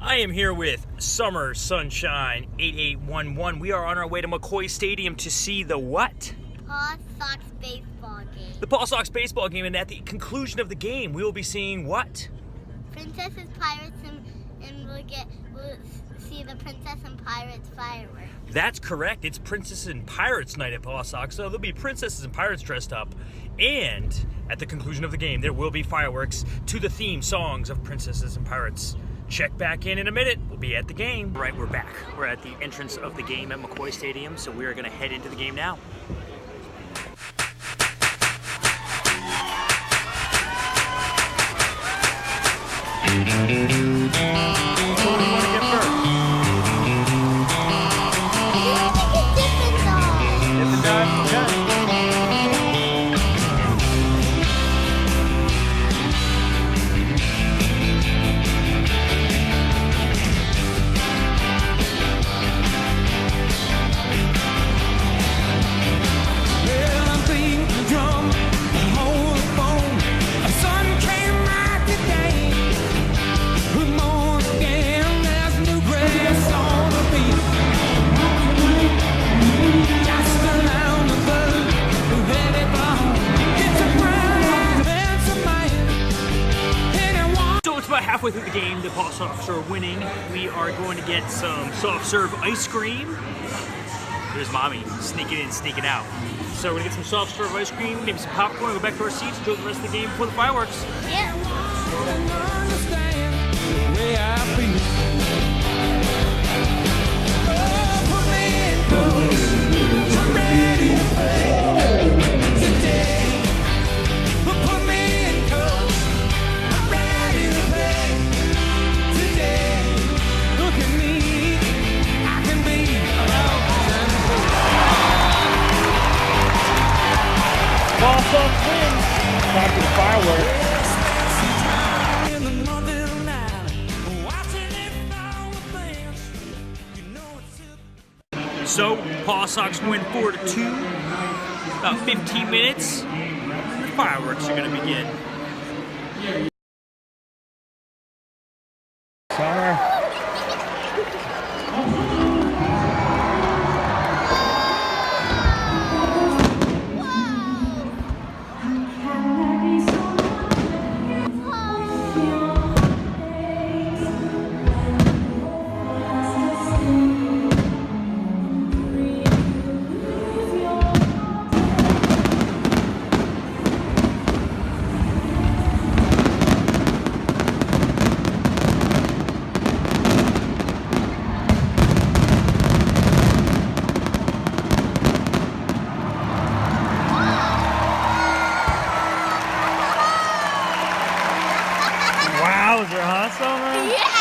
I am here with Summer Sunshine 8811. We are on our way to McCoy Stadium to see the what? Pawsox baseball game. The Pawsox baseball game, and at the conclusion of the game, we will be seeing what? Princesses, Pirates, and we'll see the Princess and Pirates fireworks. That's correct. It's Princesses and Pirates night at Pawsox, so there'll be princesses and pirates dressed up. And at the conclusion of the game, there will be fireworks to the theme songs of Princesses and Pirates. Check back in a minute. We'll be at the game. All right, we're back. We're at the entrance of the game at McCoy Stadium, so we are going to head into the game now. So what do you want to get first? Dippin' Dots? Okay. About halfway through the game, the Pawsox are winning. We are going to get some soft serve ice cream. There's Mommy sneaking in, sneaking out. So we're gonna get some soft serve ice cream, maybe some popcorn, go back to our seats, enjoy the rest of the game before the fireworks. Yeah. Pawsox wins. Time for the fireworks. So, Pawsox win 4-2. About 15 minutes. The fireworks are going to begin. Summer. Wowzer, huh, Summer? Yeah!